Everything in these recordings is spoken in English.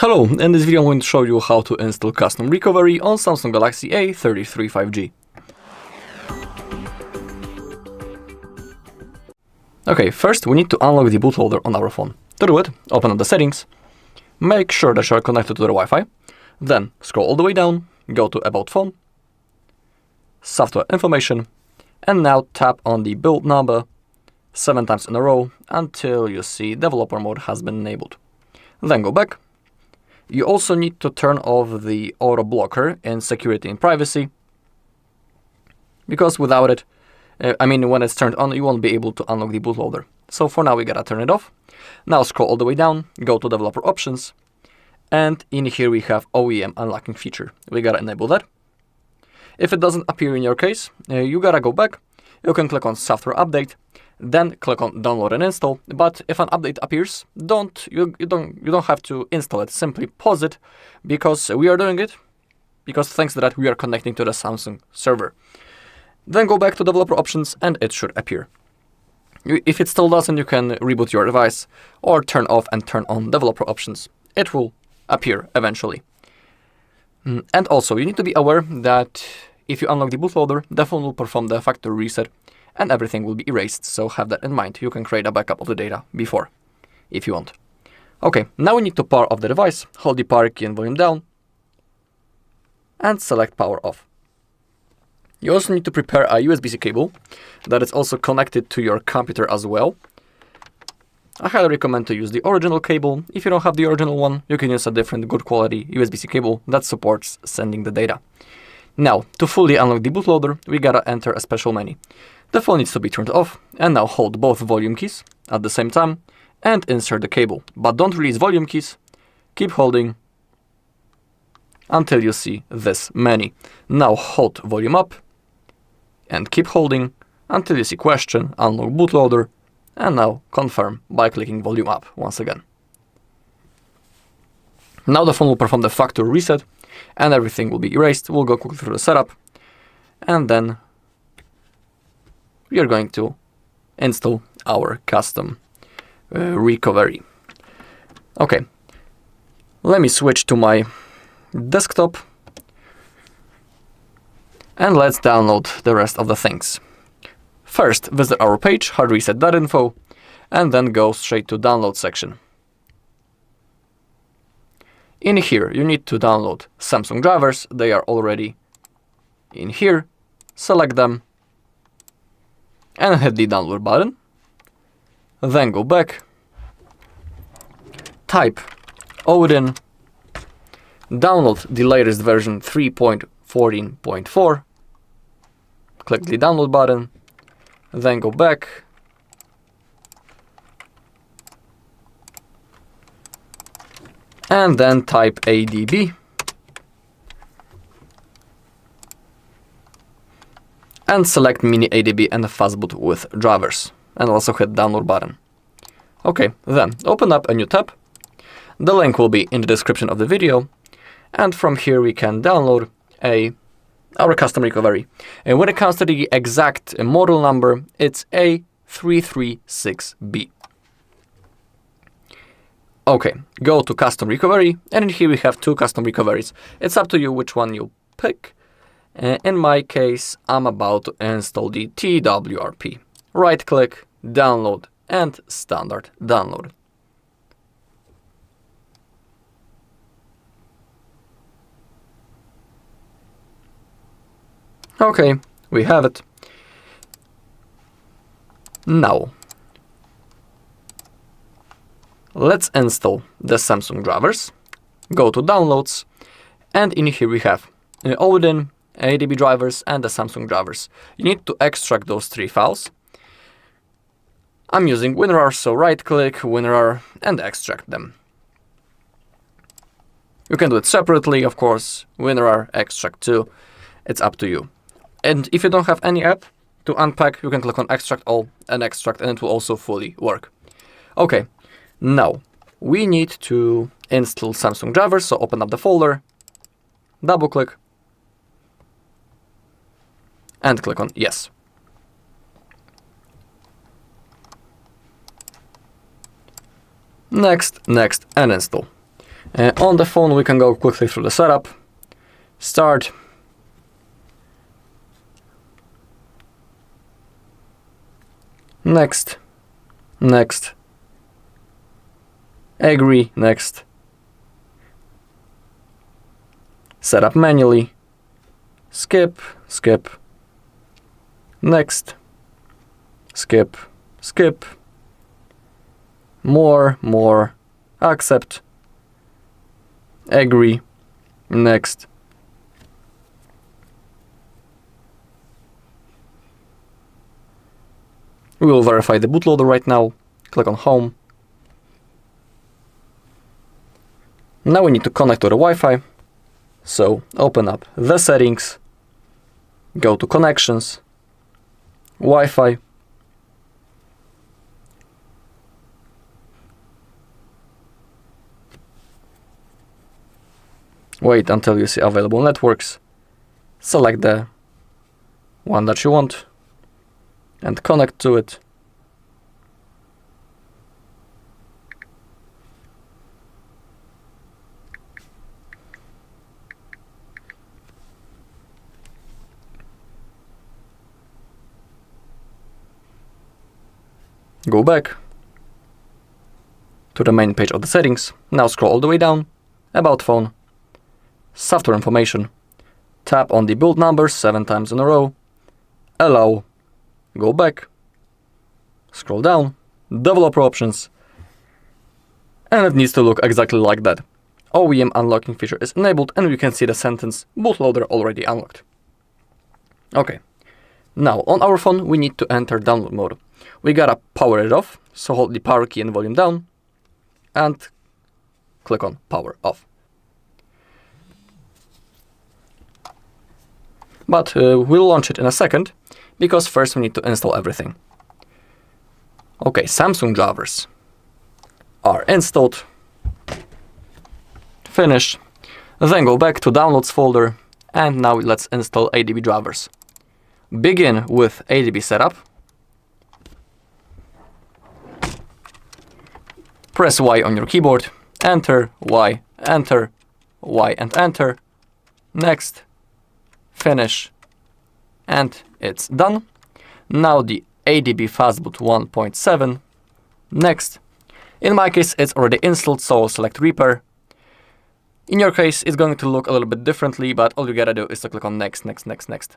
Hello, in this video I'm going to show you how to install custom recovery on Samsung Galaxy A33 5G. Okay, first we need to unlock the bootloader on our phone. To do it, open up the settings, make sure that you are connected to the Wi-Fi, then scroll all the way down, go to About Phone, Software Information, and now tap on the build number 7 times in a row until you see developer mode has been enabled. Then go back. You also need to turn off the auto blocker in security and privacy, because without it, when it's turned on, you won't be able to unlock the bootloader. So for now, we gotta turn it off. Now scroll all the way down, go to developer options, and in here we have OEM unlocking feature. We gotta enable that. If it doesn't appear in your case, you gotta go back. You can click on software update, then click on download and install. But if an update appears, you don't have to install it. Simply pause it, because we are doing it because thanks to that we are connecting to the Samsung server. Then go back to developer options and it should appear. If it still doesn't, you can reboot your device or turn off and turn on developer options. It will appear eventually. And also, you need to be aware that if you unlock the bootloader, the phone will perform the factory reset and everything will be erased, so have that in mind. You can create a backup of the data before, if you want. Okay, now we need to power off the device. Hold the power key and volume down, and select power off. You also need to prepare a USB-C cable that is also connected to your computer as well. I highly recommend to use the original cable. If you don't have the original one, you can use a different good quality USB-C cable that supports sending the data. Now, to fully unlock the bootloader, we gotta enter a special menu. The phone needs to be turned off, and now hold both volume keys at the same time and insert the cable. But don't release volume keys, keep holding until you see this menu. Now hold volume up and keep holding until you see question, unlock bootloader, and now confirm by clicking volume up once again. Now the phone will perform the factory reset and everything will be erased. We'll go quickly through the setup, and then we are going to install our custom recovery. Okay, let me switch to my desktop and let's download the rest of the things. First, visit our page, HardReset.Info, and then go straight to download section. In here, you need to download Samsung drivers. They are already in here. Select them and hit the download button. Then go back, type Odin, download the latest version 3.14.4, click the download button, then go back, and then type ADB, and select Mini ADB and Fastboot with drivers, and also hit download button. Okay, then open up a new tab. The link will be in the description of the video, and from here we can download our custom recovery. And when it comes to the exact model number, it's A336B. Okay, go to custom recovery, and in here we have 2 custom recoveries. It's up to you which one you pick. In my case, I'm about to install the TWRP. Right click, download, and standard download. Okay, we have it. Now, let's install the Samsung drivers. Go to downloads, and in here we have Odin, ADB drivers, and the Samsung drivers. You need to extract those 3 files. I'm using WinRAR, so right click, WinRAR, and extract them. You can do it separately, of course, WinRAR, extract too. It's up to you. And if you don't have any app to unpack, you can click on extract all and extract, and it will also fully work. Okay, now we need to install Samsung drivers, so open up the folder, double click, and click on yes. Next, and install. On the phone, we can go quickly through the setup. Start. Next. Next. Agree. Next. Setup manually. Skip. Skip. Next. Skip. Skip. More. More. Accept. Agree. Next. We will verify the bootloader right now. Click on Home. Now we need to connect to the Wi-Fi. So open up the settings. Go to Connections. Wi-Fi. Wait until you see available networks. Select the one that you want and connect to it. Go back to the main page of the settings. Now scroll all the way down. About phone. Software information. Tap on the build numbers 7 times in a row. Allow. Go back. Scroll down. Developer options. And it needs to look exactly like that. OEM unlocking feature is enabled and we can see the sentence bootloader already unlocked. Okay. Now on our phone we need to enter download mode. We gotta power it off, so hold the power key and volume down and click on power off. But we'll launch it in a second, because first we need to install everything. Okay, Samsung drivers are installed. Finish. Then go back to Downloads folder, and now let's install ADB drivers. Begin with ADB setup. Press Y on your keyboard, enter, Y, enter, Y and enter. Next. Finish. And it's done. Now the ADB Fastboot 1.7. Next. In my case, it's already installed, so I'll select Repair. In your case, it's going to look a little bit differently, but all you gotta do is to click on Next, Next, Next, Next.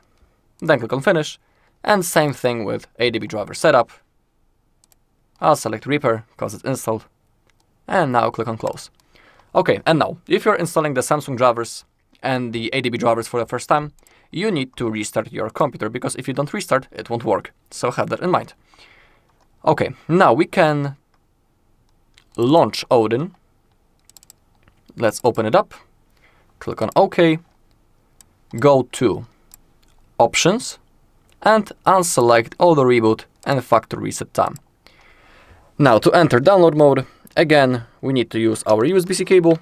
Then click on Finish. And same thing with ADB driver setup. I'll select Repair because it's installed. And now click on Close. Okay, and now, if you're installing the Samsung drivers and the ADB drivers for the first time, you need to restart your computer, because if you don't restart, it won't work. So have that in mind. Okay, now we can launch Odin. Let's open it up. Click on OK. Go to Options and unselect Auto Reboot and Factory Reset Time. Now to enter download mode, again, we need to use our USB-C cable.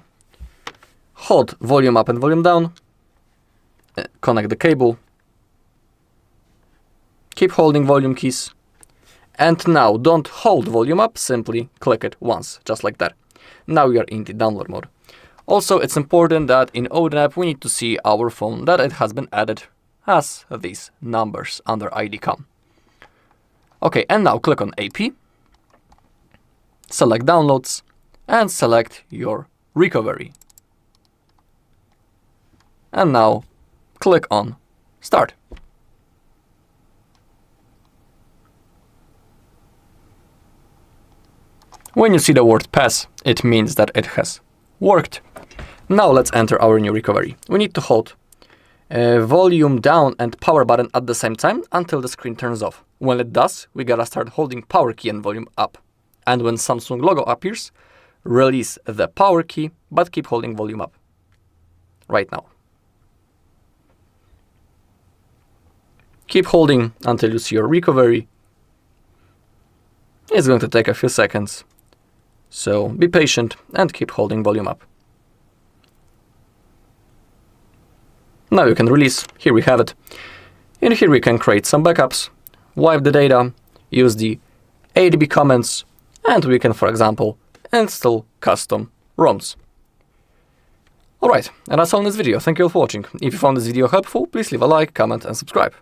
Hold volume up and volume down. Connect the cable. Keep holding volume keys. And now don't hold volume up, simply click it once, just like that. Now we are in the download mode. Also, it's important that in Odin app we need to see our phone that it has been added as these numbers under ID COM. Okay, and now click on AP. Select Downloads and select your recovery. And now click on Start. When you see the word pass, it means that it has worked. Now let's enter our new recovery. We need to hold volume down and power button at the same time until the screen turns off. When it does, we gotta start holding power key and volume up. And when Samsung logo appears, release the power key, but keep holding volume up. Right now. Keep holding until you see your recovery. It's going to take a few seconds. So be patient and keep holding volume up. Now you can release. Here we have it. In here we can create some backups, wipe the data, use the ADB comments, and we can, for example, install custom ROMs. Alright, and that's all in this video. Thank you all for watching. If you found this video helpful, please leave a like, comment and subscribe.